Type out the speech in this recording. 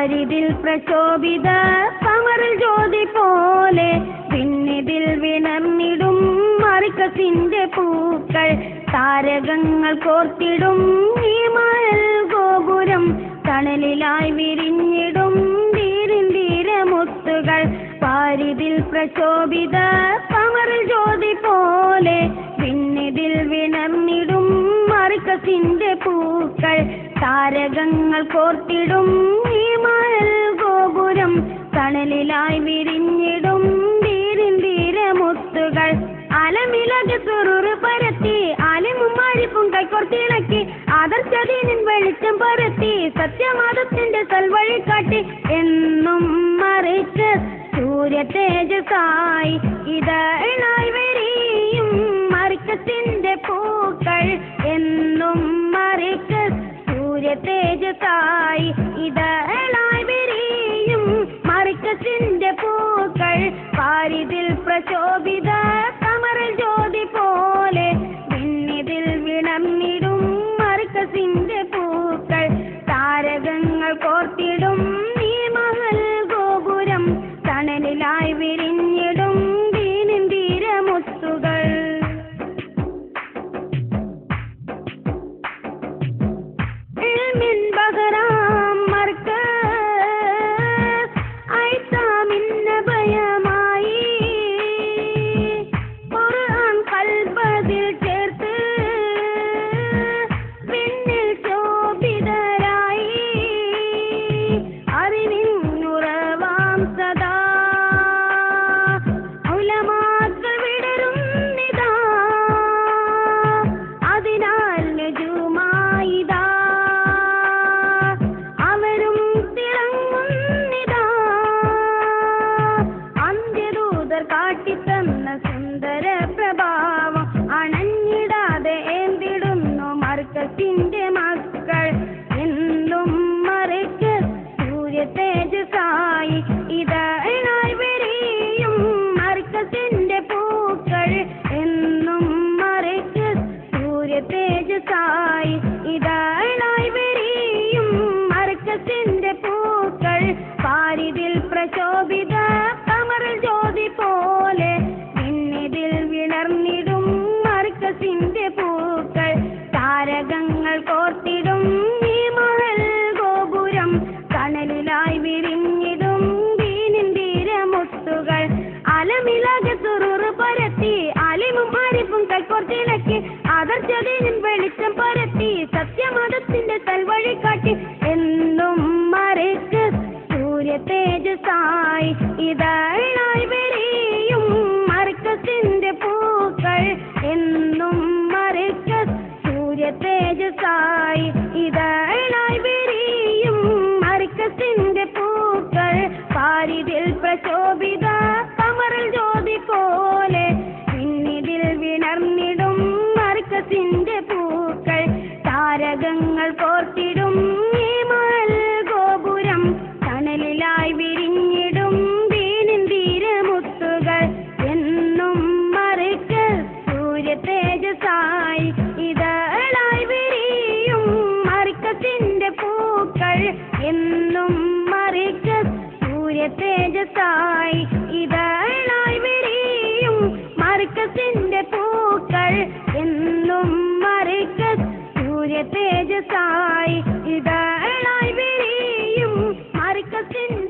പാരിതിൽ പ്രശോഭിത കമറിൽ ജ്യോതി പോലെ പിന്നിതിൽ വിണർന്നിടും മറിക്കസിന്റെ പൂക്കൾ താരകങ്ങൾ കോർത്തിടും ഈ മഴൽ ഗോപുരം തണലിലായി വിരിഞ്ഞിടും ധീരമുത്തുകൾ പാരിതിൽ പ്രശോഭിത കമറിൽ ജ്യോതി പോലെ പിന്നിതിൽ വിണർന്നിടും മറിക്കസിന്റെ പൂക്കൾ താരകങ്ങൾ കോർത്തിടും ഈ മഴൽ ഗോപുരം തണലിലായി വിരിഞ്ഞിടും ധീരമുത്തുകൾ അലമിലകെ സുറുറ് പരത്തി അലിമും അഴിപ്പും കൈക്കോർത്തിണക്കി ആദർശദീനിൻ വെളിച്ചം പരത്തി സത്യമതത്തിന്റെ സൽവഴി കാട്ടി എന്നും മറിച്ച് സൂര്യ തേജസായി ഇതളായി വിരിയും മറിക്കസിന്റെ പൂക്കൾ എന്നും മറിച്ച് സൂര്യ തേജസായി ഇതളായി വിരിയും മറിക്കസിന്റെ പൂക്കൾ പാരിതിൽ പ്രശോഭിത കമറിൽ ജ്യോതി പോലെ പിന്നിതിൽ വിണർന്നിടും മറിക്കസിന്റെ പൂക്കൾ താരകങ്ങൾ കോർത്തിടും ഈ മഹൽ ഗോപുരം തണലിലായി വിരിഞ്ഞിടും ധീരമുത്തുകൾ ബഹറാം മർക്ക് ഐസാമിന്ന ഭയമായി ഖുർആൻ കൽബിൽ ചേർത്ത് വിണ്ണിൽ ശോഭിതരായി അറിവിൻ ഉറവാം സദാ ഉലമാക്കൾ വിടരുന്നിതാ അതിനാൽ നുജുമായിതാ അവരും തിളങ്ങുന്നിതാ അന്ത്യദൂതർ കാട്ടിത്തന്ന സുന്ദര പ്രഭാവം അണഞ്ഞിടാതെ ഏന്തിടുന്നു മർക്കസിന്റെ മക്കൾ എന്നും മറിക്ക് സൂര്യ തേജസായി ഇതളായി വിരിയും മർക്കസിന്റെ പൂക്കൾ എന്നും മറിക്ക് സൂര്യ തേജസായി ഇതളായി വിരിയും മർക്കസിന്റെ പൂക്കൾ പാരിതിൽ പ്രശോഭിത കമറിൽ ജ്യോതി പോലെ പിന്നിതിൽ വിണർന്നിടും മർക്കസിന്റെ പൂക്കൾ താരകങ്ങൾ കോർത്തിടും ഈ മഹൽ ഗോപുരം തണലിലായി വിരിഞ്ഞിടും ധീരമുത്തുകൾ അലമിലകെ സുറുറ് പരത്തി അലിമും അരിപ്പും കൈക്കോർത്തിണക്കി ആദർശദീനിൻ വെളിച്ചം പരത്തി സത്യമതത്തിന്റെ സൽവഴി കാട്ടി എന്നും മറിച്ച് സൂര്യ തേജസായി ഇതളായി വിരിയും മർക്കസിന്റെ പൂക്കൾ എന്നും മറിച്ച് സൂര്യ തേജസായി ഇതളായി വിരിയും മർക്കസിന്റെ പൂക്കൾ പാരിതിൽ പ്രശോഭിത കമറിൽ ജ്യോതി പോലെ പിന്നിതിൽ വിണർന്നിടും മർക്കസിന്റെ പൂക്കൾ താരകങ്ങൾ കോർത്തിടും ഈ മഹൽ ഗോപുരം തണലിലായി വിരിഞ്ഞിടും ധീരമുത്തുകൾ എന്നും മറിക്ക് സൂര്യ തേജസായി ഇതളായി വിരിയും മർക്കസിന്റെ പൂക്കൾ എന്നും മറിക്ക് സൂര്യ തേജസായി ഇതളായി വിരിയും മർക്കസിന്റെ പൂക്കൾ എന്നും മറിക്ക് സൂര്യ തേജസായി ഇതളായി വിരിയും മർക്കസിന്റെ